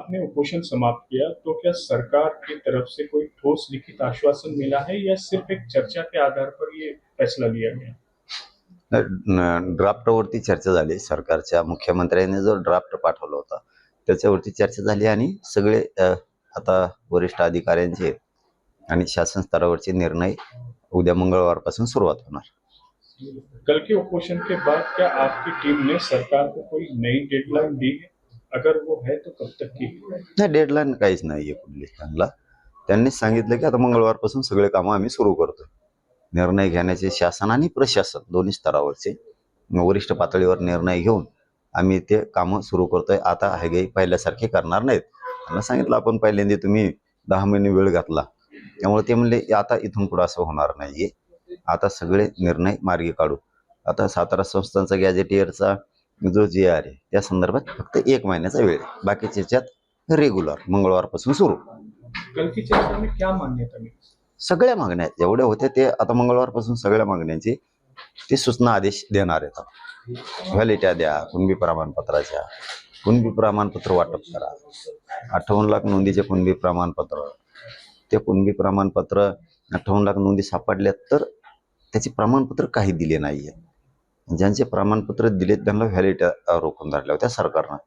आपने उपोषण समाप्त किया तो क्या सरकार की तरफ से कोई ठोस लिखित आश्वासन मिला है या सिर्फ एक चर्चा के आधार पर ये फैसला लिया गया? ड्राफ्टवरती चर्चा झाली. सरकारच्या मुख्यमंत्र्यांनी जो ड्राफ्ट पाठवला होता त्याच्यावरती चर्चा झाली आणि सगळे आता वरिष्ठ अधिकाऱ्यांचे आणि शासन स्तरावरचे निर्णय उद्या मंगळवारपासून सुरुवात होणार. कल के उपोषण के बाद क्या आपकी टीम ने सरकार को कोई नई डेडलाइन दी है? अगर वो है तो कब तक की? नाही, डेडलाईन काहीच नाहीये कुठली. त्यांनी सांगितलं की आता मंगळवारपासून सगळे कामं आम्ही सुरू करतोय. निर्णय घेण्याचे शासन आणि प्रशासन दोन्ही स्तरावरचे वरिष्ठ पातळीवर निर्णय घेऊन आम्ही ते कामं सुरू करतोय. आता हे पहिल्यासारखे करणार नाहीत. त्यांना सांगितलं आपण पहिल्यांदा तुम्ही 10 महिने वेळ घातला, त्यामुळे ते म्हणले आता इथून पुढे असं होणार नाहीये. आता सगळे निर्णय मार्गी काढू. आता सातारा संस्थांचा गॅजेटियरचा जो GR आहे त्या संदर्भात फक्त 1 महिन्याचा वेळ आहे. बाकीच्या याच्यात रेग्युलर मंगळवारपासून सुरू. कल की चर्चा में क्या मान्यता मिली? सगळ्या मागण्या जेवढ्या होत्या ते आता मंगळवारपासून सगळ्या मागण्यांची ते सूचना आदेश देणार आहेत. व्हॅलिट्या द्या, कुणबी प्रमाणपत्राच्या, कुणबी प्रमाणपत्र वाटप करा. 58 लाख नोंदीचे कुणबी प्रमाणपत्र, ते कुणबी प्रमाणपत्र 58 लाख नोंदी सापडल्या तर त्याचे प्रमाणपत्र काही दिले नाहीये. ज्यांचे प्रमाणपत्र दिलेत त्यांना व्हॅलिट्या रोखून धरल्या होत्या सरकारनं.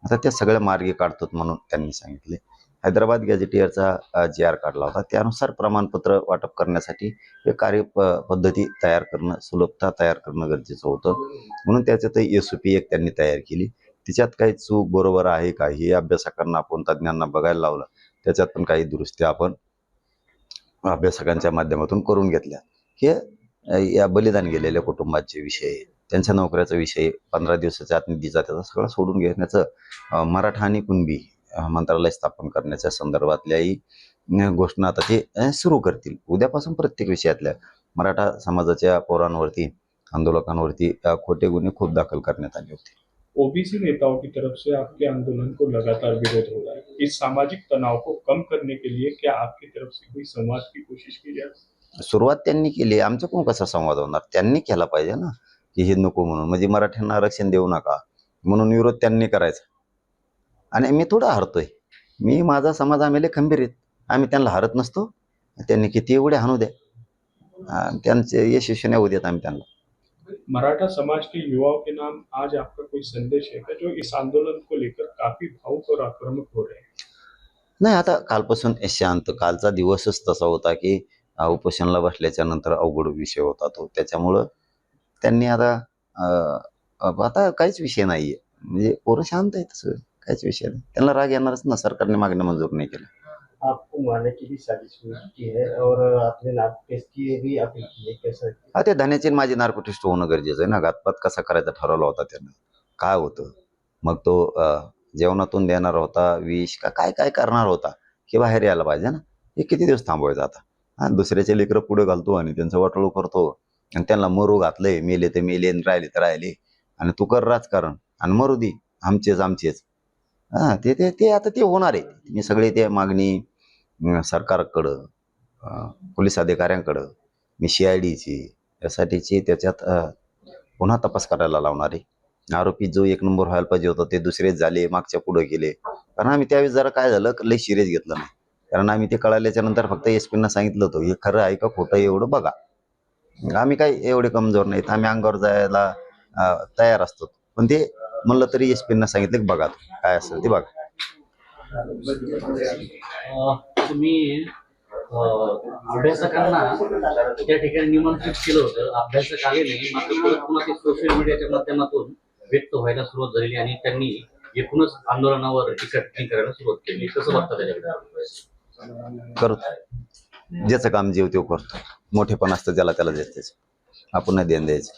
आता त्या सगळ्या मार्गी काढतात म्हणून त्यांनी सांगितले. हैदराबाद गॅजेटियरचा GR काढला होता, त्यानुसार प्रमाणपत्र वाटप करण्यासाठी हे कार्यपद्धती तयार करणं, सुलभता तयार करणं गरजेचं होतं. म्हणून त्याच्यात SOP एक त्यांनी तयार केली. तिच्यात काही चूक बरोबर आहे का हे अभ्यासकांना आपण तज्ज्ञांना बघायला लावलं. त्याच्यात पण काही दुरुस्त्या आपण अभ्यासकांच्या माध्यमातून करून घेतल्या. हे या बलिदान गेलेल्या कुटुंबाचे विषय, त्यांच्या नोकऱ्याचा विषय, 15 दिवसाच्या आत निधीचा त्याचा सगळं सोडून घेण्याचं मराठा आणि कुणबी मंत्रालय स्थापन करण्याच्या संदर्भातल्याही घोषणा आता ते सुरू करतील. उद्यापासून प्रत्येक विषयातल्या मराठा समाजाच्या पोरांवरती, आंदोलकांवरती खोटे गुन्हे खूप दाखल करण्यात आले होते. ओबीसी नेताओं की तरफ से आपके आंदोलन को लगातार विरोध हो रहा है. इस सामाजिक तनाव को कम करने के लिए क्या आपकी तरफ से कोई संवाद की कोशिश की जाए? सुरुवात त्यांनी केली. आमच्याकडून कसा संवाद होणार? त्यांनी केला पाहिजे ना, की हे नको म्हणून, म्हणजे मराठ्यांना आरक्षण देऊ नका म्हणून विरोध त्यांनी करायचा. आणि मी थोडा हरतोय. मी माझा समाज आम्ही खंबीर आहेत. आम्ही त्यांना हरत नसतो. त्यांनी किती एवढे हाणू द्या, त्यांचे यशस्वी नाही होऊ देत आम्ही त्यांना. मराठा समाज के युवाओं के नाम आज आपका कोई संदेश है क्या, जो इस आंदोलन को लेकर काफी भावुक और आक्रामक हो रहे हैं? नाही, आता कालपासून शांत. कालचा दिवसच तसा होता की उपोषणाला बसल्याच्या नंतर अवघड विषय होता तो. त्याच्यामुळं त्यांनी आता काहीच विषय नाहीये. म्हणजे पोरं शांत आहेत सगळे, काहीच विषय नाही. त्यांना राग येणारच ना, सरकारने मागण्या मंजूर नाही केल्या. आपको मारने की भी साजिश की है और आपने नार्को टेस्ट की भी अपील की है, कैसा? हा, ते धन्याची माझी नार्को टेस्ट होणं गरजेचं आहे ना. घातपात कसा करायचा ठरवला होता त्यानं, काय होतं मग तो जेवणातून देणार होता विष का काय काय करणार होता हे बाहेर यायला पाहिजे ना. हे किती दिवस थांबवायचं आता? हा, दुसऱ्याचे लेकरं पुढे घालतो आणि त्यांचं वाटोळं करतो आणि त्यांना मरू घातलंय. मेले तर मेले आणि राहिले तर राहिले. आणि तू कर राजकारण आणि मरू दे, आमचेच. हा, ते आता ते होणार आहे. मी सगळे ते मागणी सरकारकडं, पोलीस अधिकाऱ्यांकडं, मी CIDची, SITची त्याच्यात पुन्हा तपास करायला लावणार आहे. आरोपी जो 1 नंबर व्हायला पाहिजे होता ते दुसरेच झाले, मागच्या पुढे गेले. कारण आम्ही त्यावेळेस जरा काय झालं, लई सिरियस घेतलं नाही. कारण आम्ही ते कळाल्याच्या नंतर फक्त SP ना सांगितलं होतं हे खरं आहे का खोटं एवढं बघा. आम्ही काही एवढे कमजोर नाहीत. आम्ही अंगावर जायला तयार असतो. पण ते म्हणलं तरी SP ना सांगितलं की बघा काय असेल ते बघा. तुम्ही अभ्यासकांना त्या ठिकाणी निमंत्रित केलं होतं, अभ्यासक आले नाही, मात्र परत पुन्हा ते सोशल मीडियाच्या माध्यमातून व्यक्त व्हायला सुरुवात झालेली आणि त्यांनी एकूणच आंदोलनावर टीका करायला सुरुवात केली. कसं बघता त्याच्याकडे? करू, ज्याचं काम जीव तो करतो. मोठेपण असतं ज्याला त्याला द्यायचं, आपण नाही देण द्यायचं.